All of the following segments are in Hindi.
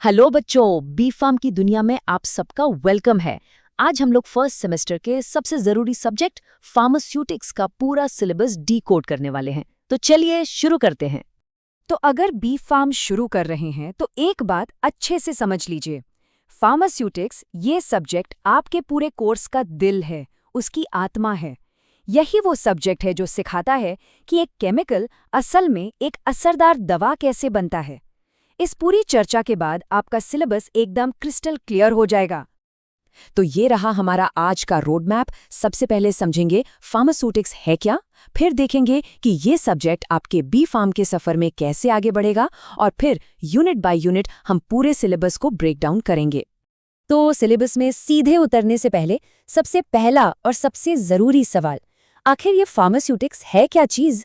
हेलो बच्चों, बी फार्म की दुनिया में आप सबका वेलकम है। आज हम लोग फर्स्ट सेमेस्टर के सबसे जरूरी सब्जेक्ट फार्मास्यूटिक्स का पूरा सिलेबस डीकोड करने वाले हैं। तो चलिए शुरू करते हैं। तो अगर बी फार्म शुरू कर रहे हैं तो एक बात अच्छे से समझ लीजिए। फार्मास्यूटिक्स ये सब्जेक्ट आपके पूरे कोर्स का दिल है, उसकी आत्मा है। यही वो सब्जेक्ट है जो सिखाता है कि एक केमिकल असल में एक असरदार दवा कैसे बनता है। इस पूरी चर्चा के बाद आपका सिलेबस एकदम क्रिस्टल क्लियर हो जाएगा। तो ये रहा हमारा आज का रोड मैप। सबसे पहले समझेंगे फार्मास्यूटिक्स है क्या, फिर देखेंगे कि ये सब्जेक्ट आपके बी फार्म के सफ़र में कैसे आगे बढ़ेगा, और फिर यूनिट बाय यूनिट हम पूरे सिलेबस को ब्रेक डाउन करेंगे। तो सिलेबस में सीधे उतरने से पहले सबसे पहला और सबसे ज़रूरी सवाल, आखिर ये फार्मास्यूटिक्स है क्या चीज़?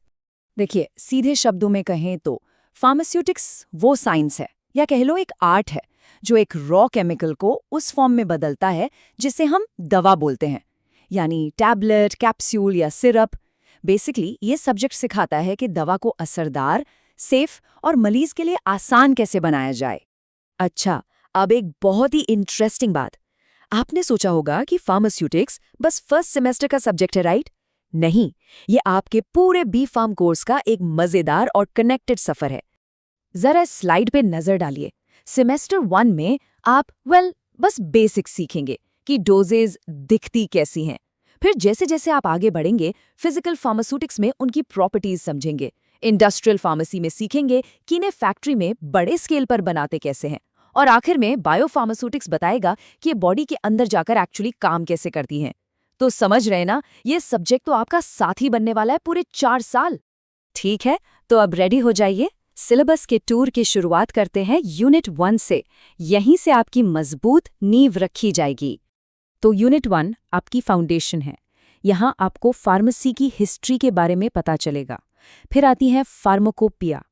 देखिए, सीधे शब्दों में कहें तो फार्मास्यूटिक्स वो साइंस है, या कह लो एक आर्ट है, जो एक रॉ केमिकल को उस फॉर्म में बदलता है जिसे हम दवा बोलते हैं, यानी टैबलेट, कैप्सूल या सिरप। बेसिकली ये सब्जेक्ट सिखाता है कि दवा को असरदार, सेफ और मरीज के लिए आसान कैसे बनाया जाए। अच्छा, अब एक बहुत ही इंटरेस्टिंग बात। आपने सोचा होगा कि फार्मास्यूटिक्स बस फर्स्ट सेमेस्टर का सब्जेक्ट है, राइट? नहीं, ये आपके पूरे बी फार्म कोर्स का एक मज़ेदार और कनेक्टेड सफ़र है। जरा स्लाइड पे नजर डालिए। सेमेस्टर 1 में आप बस बेसिक्स सीखेंगे कि डोजेज दिखती कैसी हैं। फिर जैसे जैसे आप आगे बढ़ेंगे, फिजिकल फार्मास्यूटिक्स में उनकी प्रॉपर्टीज समझेंगे। इंडस्ट्रियल फार्मेसी में सीखेंगे कि इन्हें फैक्ट्री में बड़े स्केल पर बनाते कैसे हैं। और आखिर में बायोफार्मास्यूटिक्स बताएगा कि ये बॉडी के अंदर जाकर एक्चुअली काम कैसे करती हैं। तो समझ रहे ना, ये सब्जेक्ट तो आपका साथी बनने वाला है पूरे 4 साल। ठीक है, तो अब रेडी हो जाइए। सिलेबस के टूर की शुरुआत करते हैं यूनिट 1 से। यहीं से आपकी मजबूत नींव रखी जाएगी। तो यूनिट 1 आपकी फाउंडेशन है। यहाँ आपको फार्मेसी की हिस्ट्री के बारे में पता चलेगा। फिर आती है फार्माकोपिया।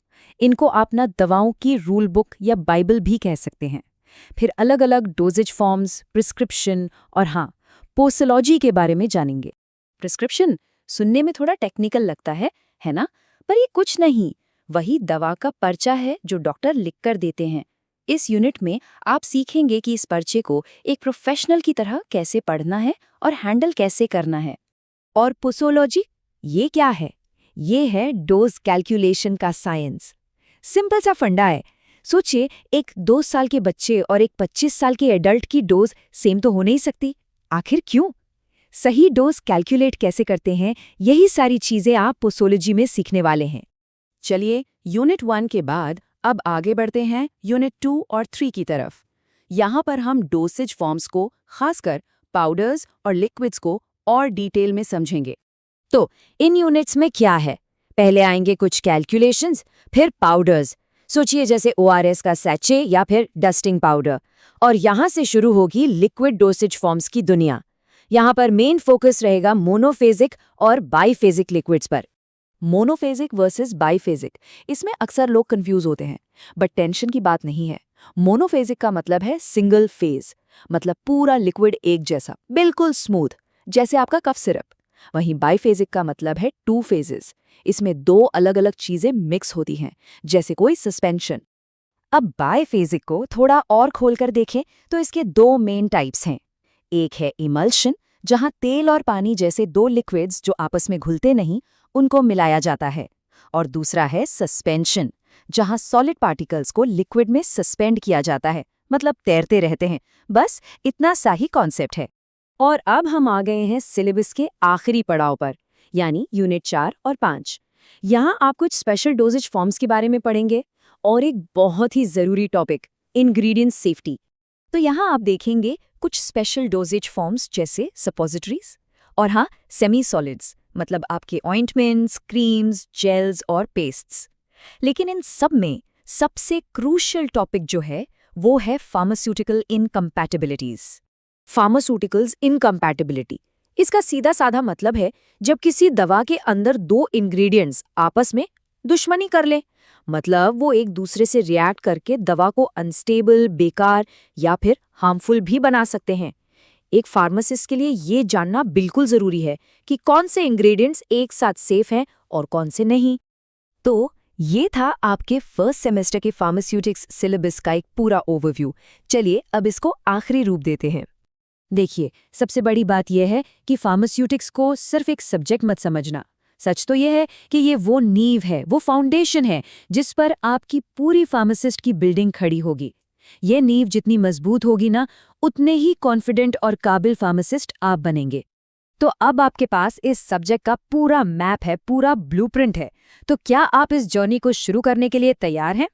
इनको आप ना दवाओं की रूल बुक या बाइबल भी कह सकते हैं। फिर अलग अलग डोजेज फॉर्म्स, प्रिस्क्रिप्शन और हाँ, पोसोलॉजी के बारे में जानेंगे। प्रिस्क्रिप्शन सुनने में थोड़ा टेक्निकल लगता है ना? पर ये कुछ नहीं, वही दवा का पर्चा है जो डॉक्टर लिखकर देते हैं। इस यूनिट में आप सीखेंगे कि इस पर्चे को एक प्रोफेशनल की तरह कैसे पढ़ना है और हैंडल कैसे करना है। और पोसोलॉजी, ये क्या है? ये है डोज कैलकुलेशन का साइंस। सिंपल सा फंडा है। सोचिए, एक 2 साल के बच्चे और एक 25 साल के एडल्ट की डोज सेम तो हो नहीं सकती। आखिर क्यों? सही डोज कैलकुलेट कैसे करते हैं, यही सारी चीजें आप पोसोलॉजी में सीखने वाले हैं। चलिए, यूनिट 1 के बाद अब आगे बढ़ते हैं यूनिट 2 और 3 की तरफ। यहाँ पर हम डोसेज फॉर्म्स को, खासकर पाउडर्स और लिक्विड्स को और डिटेल में समझेंगे। तो इन यूनिट्स में क्या है? पहले आएंगे कुछ कैलकुलेशंस, फिर पाउडर्स। सोचिए जैसे ORS का सैचे या फिर डस्टिंग पाउडर। और यहाँ से शुरू होगी लिक्विड डोसेज फॉर्म्स की दुनिया। यहाँ पर मेन फोकस रहेगा मोनोफेजिक और बाइफेजिक लिक्विड्स पर। मोनोफेजिक वर्सेस बाइफेजिक, इसमें अक्सर लोग कंफ्यूज होते हैं, बट टेंशन की बात नहीं है। मोनोफेजिक का मतलब है सिंगल फेज, मतलब पूरा लिक्विड एक जैसा, बिल्कुल स्मूथ, जैसे आपका कफ सिरप। वहीं बाइफेजिक का मतलब है 2 फेजेस, इसमें 2 अलग अलग चीजें मिक्स होती हैं, जैसे कोई सस्पेंशन। अब बाइफेजिक को थोड़ा और खोलकर देखें तो इसके 2 मेन टाइप्स हैं। एक है इमल्शन, जहां तेल और पानी जैसे 2 लिक्विड्स जो आपस में घुलते नहीं, उनको मिलाया जाता है। और दूसरा है सस्पेंशन, जहां सॉलिड पार्टिकल्स को लिक्विड में सस्पेंड किया जाता है, मतलब तैरते रहते हैं। बस इतना सा ही कॉन्सेप्ट है। और अब हम आ गए हैं सिलेबस के आखिरी पड़ाव पर, यानी यूनिट 4 और 5। यहाँ आप कुछ स्पेशल डोजेज फॉर्म्स के बारे में पढ़ेंगे और एक बहुत ही जरूरी टॉपिक, इंग्रेडिएंट सेफ्टी। तो यहाँ आप देखेंगे कुछ स्पेशल डोजेज फॉर्म्स जैसे सपोजिटरीज और हाँ, सेमी सॉलिड्स, मतलब आपके ऑइंटमेंट्स, क्रीम्स, जेल्स और पेस्ट्स। लेकिन इन सब में सबसे क्रूशियल टॉपिक जो है वो है फार्मास्यूटिकल इनकम्पैटिबिलिटीज। फार्मास्यूटिकल्स इनकम्पैटिबिलिटी, इसका सीधा साधा मतलब है जब किसी दवा के अंदर 2 इंग्रेडिएंट्स आपस में दुश्मनी कर लें, मतलब वो एक दूसरे से रिएक्ट करके दवा को अनस्टेबल, बेकार या फिर हार्मफुल भी बना सकते हैं। एक फार्मासिस्ट के लिए ये जानना बिल्कुल जरूरी है कि कौन से इंग्रेडिएंट्स एक साथ सेफ हैं और कौन से नहीं। तो ये था आपके फर्स्ट सेमेस्टर के फार्मास्यूटिक्स सिलेबस का एक पूरा ओवरव्यू। चलिए अब इसको आखिरी रूप देते हैं। देखिए, सबसे बड़ी बात यह है कि फार्मास्यूटिक्स को सिर्फ एक सब्जेक्ट मत समझना। सच तो यह है कि ये वो नींव है, वो फाउंडेशन है जिस पर आपकी पूरी फार्मासिस्ट की बिल्डिंग खड़ी होगी। ये नींव जितनी मजबूत होगी ना, उतने ही कॉन्फिडेंट और काबिल फार्मासिस्ट आप बनेंगे। तो अब आपके पास इस सब्जेक्ट का पूरा मैप है, पूरा ब्लूप्रिंट है। तो क्या आप इस जर्नी को शुरू करने के लिए तैयार हैं?